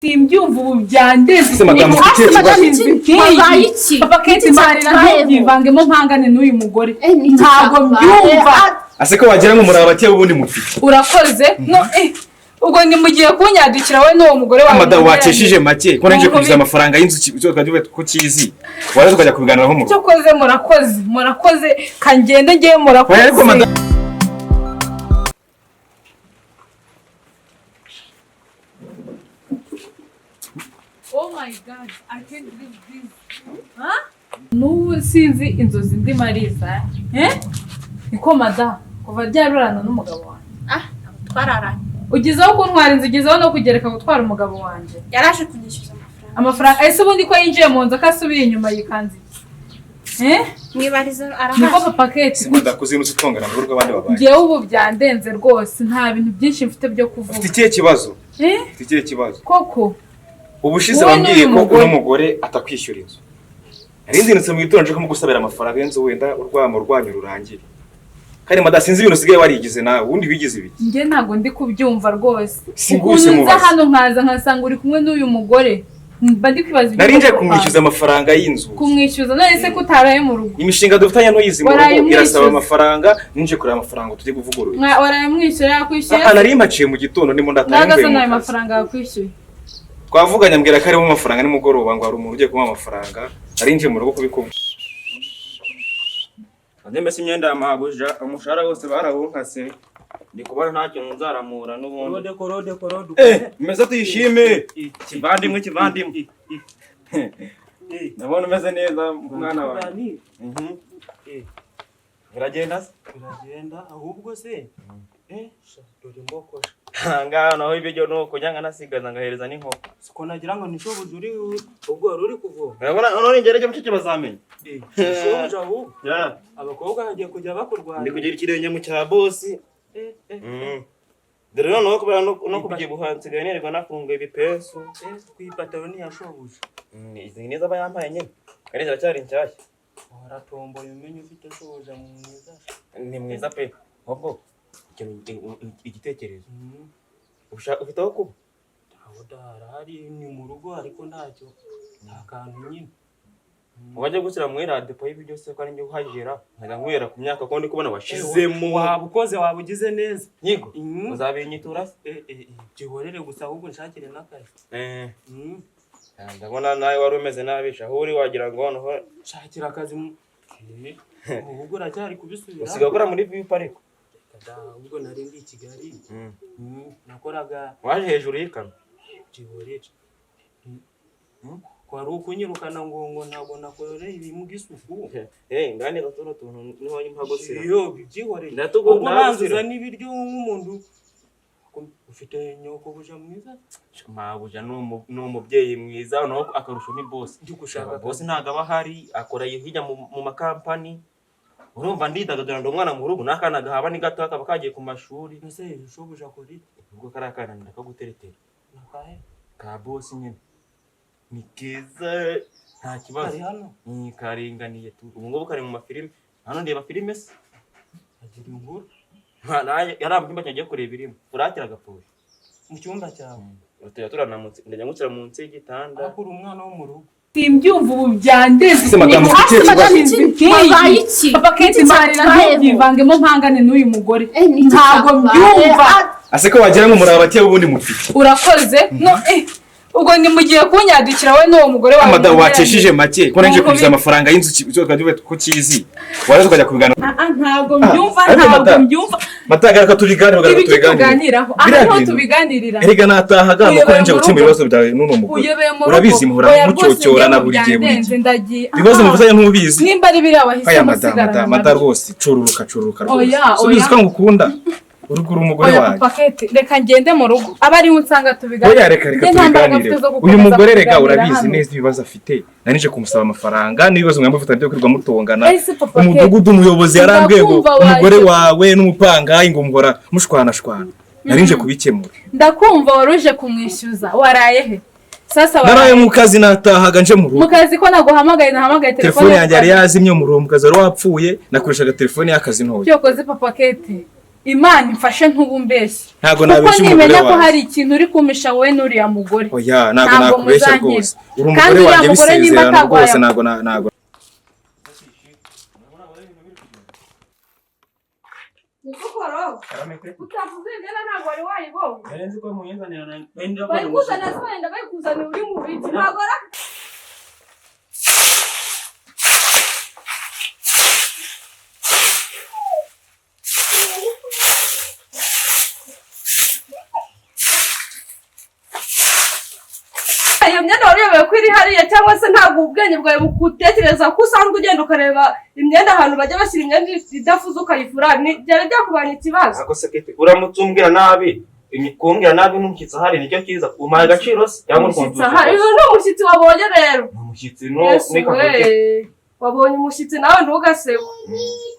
Simbyumva ubu byandeze madame iki papa Ketty marira ntibivangemo mpangane n'uyu mugore ntago mbyumva aseko wagira ngo murabatiye ubundi mufite urakoze no ubwo ni mugiye kunyadikira we n'uwo mugore wawe madame waceshije make ko nanje kugiza amafaranga y'inzu cyokajwe ko kizi waraza kujya kubiganiraho mu cyo koze murakoze kangende ngiye murakoze Oh my God, I can't believe this. Huh? N'ubu sinzi inzozi ndi Mariza. Niko mada, kuva ryarurana n'umugabo wanjye. Twararanye. Ugizeho kuntwara inzu, ugizeho no kugereka gutwara umugabo wanjye. Yaraje kunyishyuza amafaranga. Amafaranga ese ubundi ko yinjiye mu nzu akasubiye inyuma yikanze. Mwibariza arahaje. Niko papa Ketty. Ndakuzinutse utongana mu rugo abandi babaye. Ngiye ubu byandenze rwose nta bintu byinshi mfite byo kuvuga. Ufite ikihe kibazo? Ufite ikihe kibazo? Koko ubushize bambwiye ko uno mugore atakwishyura inzu. Narinzinutse mu gitondo ko gusabira amafaranga y'inzu wenda urwamo rwanyu rurangire. Kandi madasinzi ibintu sigaye warigize nawe ubundi bigize ibiki. Nge ntago ndi kubyumva rwose. Singuse mubaza. Hano nkaza nkasanga uri kumwe n'uyu mugore. Mba ndi kwibaza ibyo. Narinje kumwishyuza amafaranga y'inzu. Kumwishyuza none se kutaraye mu rugo. Imishinga dufitanye ntuyizi mu rugo irasaba amafaranga ninje kureba amafaranga tujye kuvugurura. Waraye mwishyura yakwishyuye. Nari mpaciye mu gitondo ndimo ndatangiye. Nagaza nayo amafaranga yakwishyuye. Twavuganye ambwira ko ari mu mafaranga nimugoroba ngo hari umuntu ugiye kuma amafaranga arinje mu rugo kubikuba. Ademese imyenda y'amabuja umushara wose barawunkase ndi kubona nta kintu nzaramura n'ubundi. Korode. Meza tuyishime. Kivandimwe. Nabona umeze neza mwana wawe. Biragenda ahubwo se dore mbokosha ngaho naho ibyo nuko nyanga nasigaza ngahereza n'inkoko siko nagira ngo nishoboje uri ubwo uri kuvoma urabona none ngereje mucike bazamenye shoboje aho abakobwa hagiye kujya bakurwana ndi kugira ikirenge mu cya boss dore no kubera no kubiye buhansigaye nerwa nafunga ibipeso kwipataro ni yashoboje izi neza bayampaye nyine ari ziracyari nshyashya waratomboye umenye ufite shoboje mu mwiza ni mwiza pe ahubwo igitekerezo ufite aho kuba aho darahari ni mu rugo ariko ntacyo nta kantu nyine wajya gusira mu iradepo y'ibi byose ko ari njye uhagera nkajya nkwera ku myaka ko ndi kubona washizemo wabukoze wabugize neza yego uzabinyitura gihorere gusa ahubwo nshakire n'akazi ndabona nawe wari umeze nabisha aho uri wagira ngo noneho nshakira akazi ubwo uracyari kubisubira usiga gukora muri vipa ariko ubwo nari ndi i Kigali nakoraga waje hejuru y'ikano gihorere kwari ukunyirukana ngo ntabwo nakoreye ibimuga isuku ngane gatoro tuntu niho impagosira iyo byihoreye ubwo banzuza n'ibiryo nk'umuntu ufite nyoko buja mwiza mabuja no mubyeyi mwiza no akarusho ni boss ndi gushaka boss ntago aba hari akora hirya mu makampani urumva ndidagadura ndo mwana mu rugo nakana gahaba ni gato akaba kagiye ku mashuri nese shobuja kuri ubwo karakana ndakaguteretera nakahe ka boss nyine ni keza nta kibazo ni karinganiye tu ubu ngubu kari mu mafilime hano ndeba filime se agira inkuru yarambyumba cyagiye kureba irimo uratira agapfuye mu cyumba cyawe utaya turanamutse ndajya ngucira munsi y'igitanda akura umwana wo mu rugo simbyumva ubu byandeze iki papa Ketty marira ntibivangemo mpangane n'uyu mugore ntago mbyumva aseko wagira ngo murabatiye ubundi mufite urakoze no ubwo ni mugiye kunyadikira we n'uwo mugore wawe madame waceshije make ko nanje kugiza amafaranga y'inzu cyokajwe ko kizi waraza kujya kubigana ntago mbyumva matanga ka tubiganiraho aho tubiganirira erega natahaga ko nanje gukemura ibibazo byawe n'uno mugore urabizi muhora mucyocyora na buri gihe ibibazo muvuzanye ntubizi nimba ari biri abahise musigara mata rwose cururuka rwose subiza ko ngukunda uruguru umugore wawe papa Ketty reka ngende mu rugo abari unsanga tubiganira reka tubiganire uyu mugore rega urabizi neza ibibazo afite nanije kumusaba amafaranga n'ibibazo mwamwe mufite byo kwirwa mutongana umudugudu umuyobozi yarambwiye ngo umugore wawe n'umupangayi ngo muhora mushwana narinje kubikemura ndakumva waruje kumwishyuza waraye he sasa naraye mu kazi natahaga nje mu rugo mu kazi ko nahamagaye telefone yanjye yari yazimye mu rugo mu kazi wari wapfuye nakoreshaga telefone y'akazi ntoya cyokoze papa Ketty Imana imfashe ntubumbeshye. Ntago nabeshye umugore wawe. Kuko nimenya ko wawe. hari ikintu uri kumisha wowe n'uriya mugore. Oya, ntago nakubeshya rwose. Uri umugore Kandi uriya wanjye mugore nimba bisezerano rwose atagwaye. ntago. Nukukoro. Utavuze ngena ntago wari wayibonye. Nzi ko munyizanira na Bayikuzana twenda bayikuzana uri mu biti. Ntago ara iyo myenda wariyobewe ko iri hariya cyangwa se ntabwo ubwenge bwawe bukutekereza ko usanzwe ugenda ukareba imyenda ahantu bajya bashyira imyenda idafuze ukayifura byari byakubanya ikibazo. Ako se Ketty uramutse umbwira nabi kumbwira nabi n'umushyitsi ahari nicyo cyiza umpaye agaciro se cyangwa umushyitsi ahari uyu ni umushyitsi wabonye rero umushyitsi n'ikavuge wabonye umushyitsi nawe ntugasebe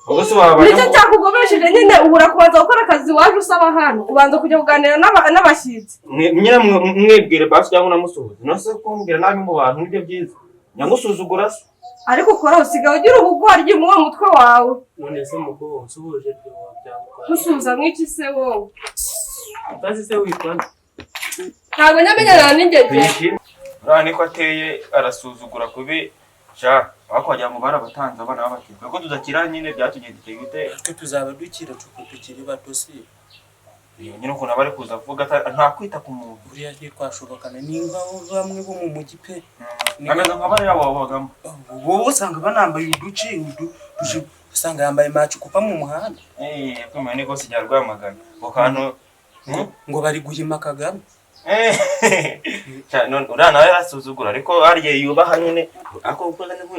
ubwo se wabanya nicyo cyakugomesheje nyine ubura kubanza gukora akazi waje usaba hano ubanza kujya kuganira n'abashyitsi nyine mwibwire basi cyangwa unamusuhuze nose kumbwira nabi mu bantu nibyo byiza nyamusuzugura se ariko ukora usigaye ugira ubugoryi mu mutwe wawe none se mukuru usuhuje byo byagukora musuhuza mwiki se wowe utazi se witwa ntabwo nyamenyana n'ingege urabona ko ateye arasuzugura kubi sha wakwajya mu bara batanze abana babakirwa ko tuzakira nyine byatugendekeye gute twe tuzaba dukira tukiri bato si nyine ukuntu abari kuza avuga nta kwita ku muntu uriya twashobokana nimba bamwe bo mu mujyi pe ameze nk'abari yabo babagamo wowe usanga banambaye uduci usanga yambaye maci kupa mu muhanda kumenya ni rwose rya Rwamagana ngo kantu ngo bari guhima Kagame uriya nawe yarasuzugura ariko hariya yubaha nyine ako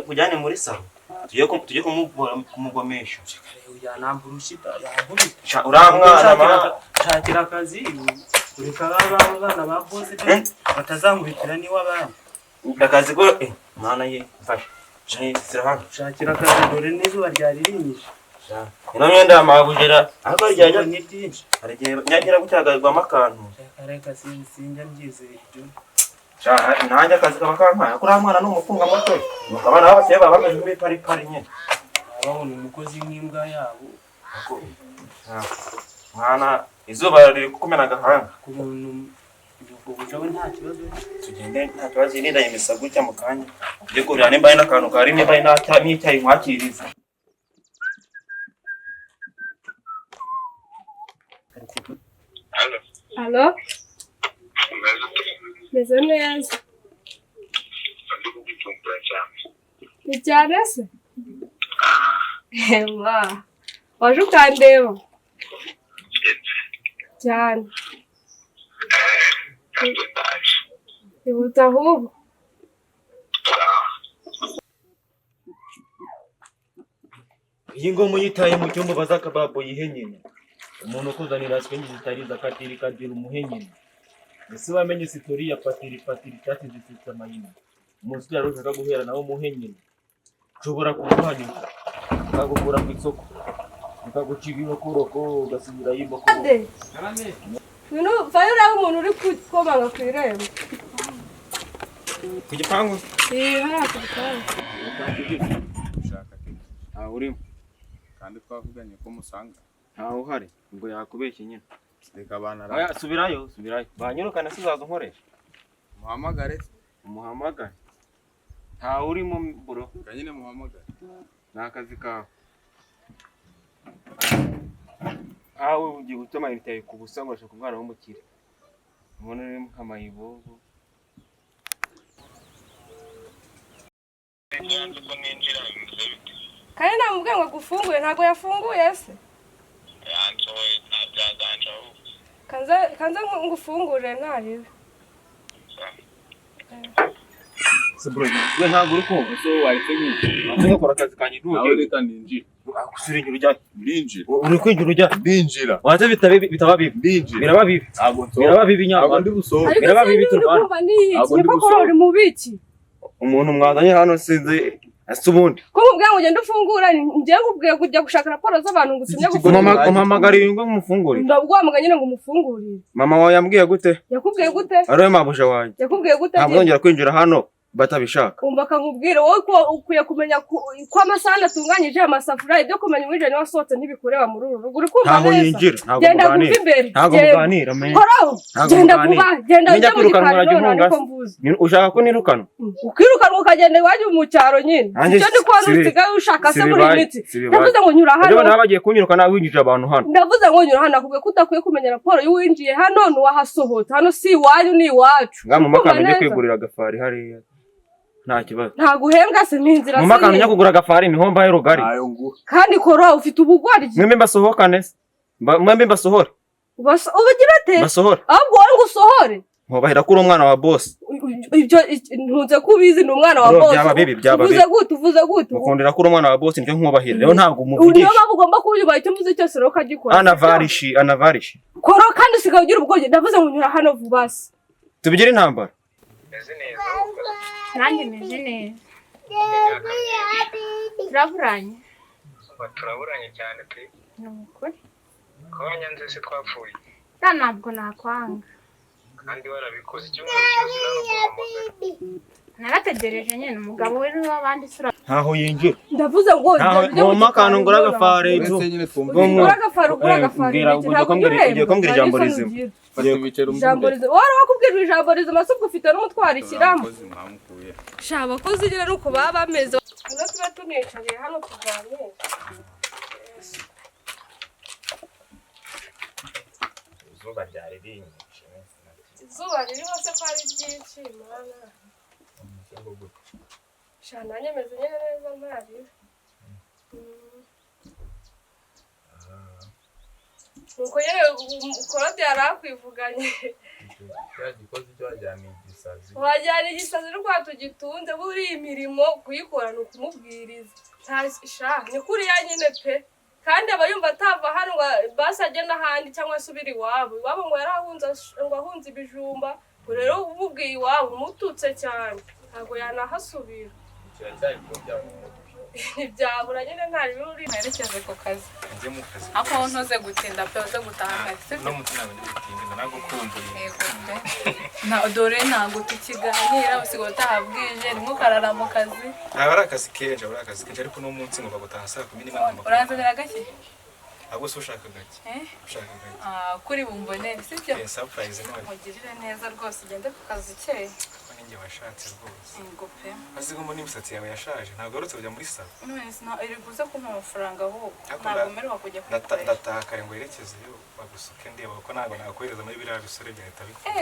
kujyane muri salo tujye kumugomesha yanambura ushita yankubita uriya mwana shakira akazi ureka abana ba bosi batazankubitira niwe abana akazi ko mwana ye mfashe sira hano shakira akazi dore n'izuba ryaririnyije ino myenda yamabujera ariko ryajya ni byinshi aragiye nyagira gucyagazwamo akantu reka sinjya mbyizeye ibyo nanjye akazi kaba kampaye kuri mwana n'umufunga muto abana bose baba bameze nk'ibipari nyine ababona umukozi nk'imbwa yabo mwana izuba riri kukumena agahanga ku muntu ubwo nta kibazo tugende nta kibazo irinda yemesa gutya mu kanya tujye kurira nimba n'akantu kari nimba n'icyayi nkwakiriza Halo? Meze neza. Ni cyane se? Ewa. Waje ukandeba? Cyane. Ibuta ahubwo. Iyi ngo muyitaye mu cyumba bazakababo yihenyene. Umuntu ukuzanira spengi zitariza kadiri umuhenyene. Ese wamenye sitori ya patiri cyati zifite amayina. Umuntu yarushaka guhera nawo umuhenyene. Ushobora kuguhanyuka. Ukagukura ku isoko. Ukagucibira kuroko ugasubira yimoko. Bino vayo umuntu uri komanga ku irembo. Ku gipangu? Hariya ku gipangu. Ushaka ki? Urimo. Kandi twavuganye ko musanga. Ntawe uhari ngo yakubeshye nyine. Reka abana ra. Oya subirayo. Banyirukana sizazo nkoresha. Muhamagare. Ntawe urimo bro. Kanyine muhamagare. Nakazi kawe. Awe ugiye gutuma initaye ku busa ngo ashaka umwana w'umukire. Umuntu uri nk'amayibobo. Kandi namubwiye ngo gufungure ntago yafunguye se. Yansohoye ntabyaganje aho. Kanza ngufungure ntaribe. Sebro, we ntabwo uri kumva so wayitenye. Ntabwo ukora akazi kanye duke. Nawe reka ninjira. Akusura injuru rya. Ndinjira. Uri kwinjura rya. Ndinjira. Waza bitaba bibi. Ndinjira. Biraba bibi. Biraba bibi nyama. Ntabwo ndi busohoke. Biraba bibi turwana. Niko ko uri mu biki? Umuntu mwazanye hano sinzi asubundi. Ko mubwiye ngo ugende ufungura ngiye ngubwiye kujya gushaka raporo z'abantu ngusumye gufungura. Umpamagariye ngo mufungurire. Ndabwamuganye nyine ngo mufungurire. Mama wawe yambwiye gute? Yakubwiye gute? Ariwe mabuje wanjye. Yakubwiye gute? Ntabwo ngera kwinjira hano batabishaka. Umva kankubwire wowe ko ukwiye kumenya ko amasahani atunganyije amasafuriya ibyo kumenya umwijeni wasohotse ntibikureba muri uru rugo uri kumva neza genda kuva imbere ntabwo muganira genda vuba genda ujya mu gikari ariko mvuze ushaka ko nirukana ukirukanwa ukagenda iwanyu mu cyaro nyine icyo ndi kubona usigaye ushaka se muri imiti ndavuze ngo nyura hano rero nabagiye kunyirukana winjije abantu hano ndavuze ngo nyura hano akubwiye ko udakwiye kumenya raporo y'uwinjiye hano n'uwahasohotse hano si iwanyu ni iwacu ngamumakano njye kwigurira agafari hariya nta kibazo ntago uhembwa se n'inzira mu makano njya kugura agafari niho mbaye rugari kandi kora ufite ubugwari mwembe mbasohokane mwembe mbasohore ubugira ate mbasohore ahubwo wowe ngo usohore nkubahira kuri umwana wa boss ibyo ntunze kubizi ni umwana wa boss uvuze gute ukundira kuri umwana wa boss nibyo nkubahira rero ntabwo umuvugisha niyo baba ugomba kubyubaha icyo mvuze cyose rero ukagikora anavarishi kora kandi usigaye ugira ubwoge ndavuze ngo nyura hano vuba se tubigire intambara nanjye meze neza turaburanye cyane pe ni ukuri ko wanyanze se twapfuye ntabwo nakwanga kandi warabikoze icyumweru cyose naramuhamagaye narategereje nyine umugabo we n'abandi sura ntaho yinjira ndavuze ngo mu makano ngura agafari ngura agafari ugiye kumbwira ijambo rizima wari wakubwira ijambo rizima se ubwo ufite n'umutwaro ishyiramo sha abakozi nyine nuko baba bameze hano tuba tunicariye hano tuganira izuba ryari rinyinshi izuba ririmo se ko ari ryinshi mwana sha nanjye meze neza ntariwe nuko nyine korode yari akwivuganye wajyana igisazi n'urwa tugitunze buriya imirimo kuyikora ni ukumubwiriza ni kuriya nyine pe kandi aba yumva atava hano ngo basi ajye n'ahandi cyangwa se ubiri iwabo ngo yarahunze ngo ahunze ibijumba ngo rero umubwiye iwabo umututse cyane ntabwo yanahasubira ntibyabura nyine ntari biri mwerekeze ku kazi njye mu kazi ako ntoze gutinda pe uze gutaha akazi no mutima ndi gutinda nago kumbuye yego pe dore ntabwo tukiganira usigaye utaha bwije rimwe ukarara mu kazi aba ari akazi kenshi ariko no munsi ngomba gutaha saa 11 uranzanira gake ahubwo se ushaka gake ushaka gake kuri bumbonere sibyo surprise none mugirire neza rwose ugende ku kazi cye ninjye washatse rwose ngo pe azi ko n'imisatsi yawe yashaje ntabwo uretse kujya muri salo none iri kuza kumpa amafaranga ahubwo ntabwo mperuka kujya kuyikorera ndataha kare ngo yerekezeyo bagusuke ndeba ko ntabwo nakohereza muri biriya bisore byahita bikora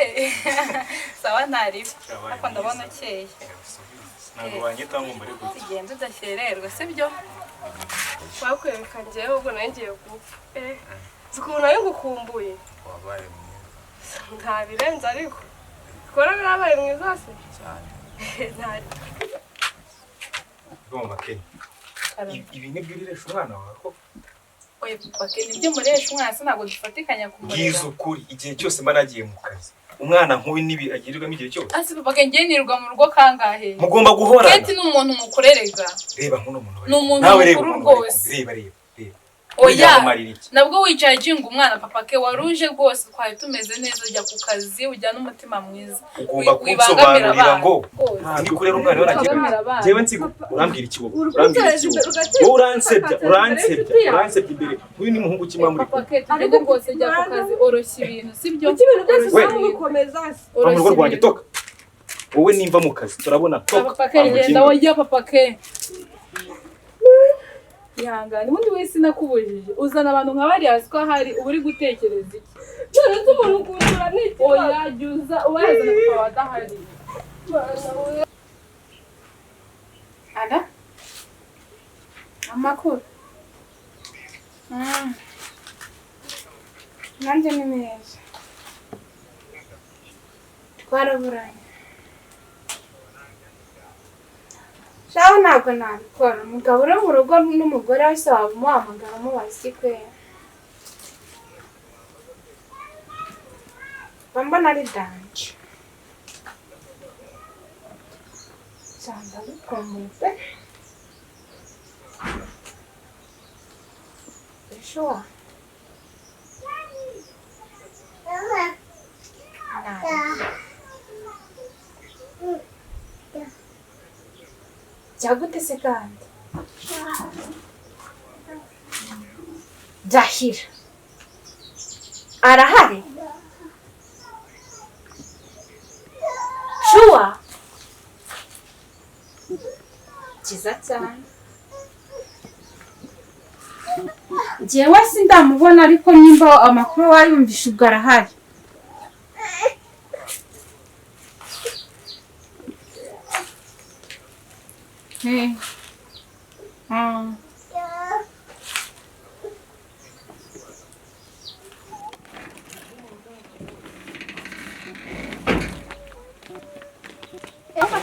sawa ntaribi ariko ndabona ukeye ntabwo wanyitaho ngo mbere gutya ugenda udakererwa sibyo bakwereka njyewe ubwo nawe ngiye gupfa ukuntu nawe ngukumbuye wabaye mwiza ntabirenze ariko kora nabaye mwiza se cyane ngomba Kenny ibi nibyo uresha umwana wawe ko oye papa Kenny ibyo muresha umwana se ntabwo dufatikanya kumurera bwiza ukuri igihe cyose mba nagiye mu kazi umwana nk'uyu nibi agirirwamo igihe cyose asi papa Kenny ngenirwa mu rugo kangahe mugomba guhorana Ketty ni umuntu mukorerega reba nk'uno muntu ni umuntu mukuru rwose reba oya nabwo wicaye jinga umwana papa ke waruje rwose twari tumeze neza ujya ku kazi ujya n'umutima mwiza ugomba kunsobanurira ngo ndi kurera umwana we nagiye jewe nsigo urambwira iki wowe uransebya imbere uyu ni muhungu kimwe muri papa ke tugende rwose jya ku kazi oroshya ibintu sibyo ibintu byose bikomeza mu rugo rwanjye toka wowe nimva mu kazi turabona toka papa ke genda wajya papa ke ihangane ubundi wese nakubujije uzana abantu nka bariya ko hari uba uri gutekereza iki none umuntu ukundura n'iki oya jya ubazana papa wadahari ada amakuru nanjye ni meza twaraburanye shaho ntabwo nabikora umugabo uri mu rugo n'umugore wese wamuhamagara mubaza ikwe mbona ari danje cyangwa bikomeze sure Byagute se kandi? Jahira. Arahari? Shua? Cyiza cyane. Jewe sindamubona ariko nimba amakuru wayumvisha ubwo arahari.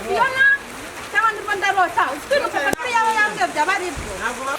Fiona, cyangwa ndimo ndarota. Ufite n'ukapati yawe yambye byaba ari bwo.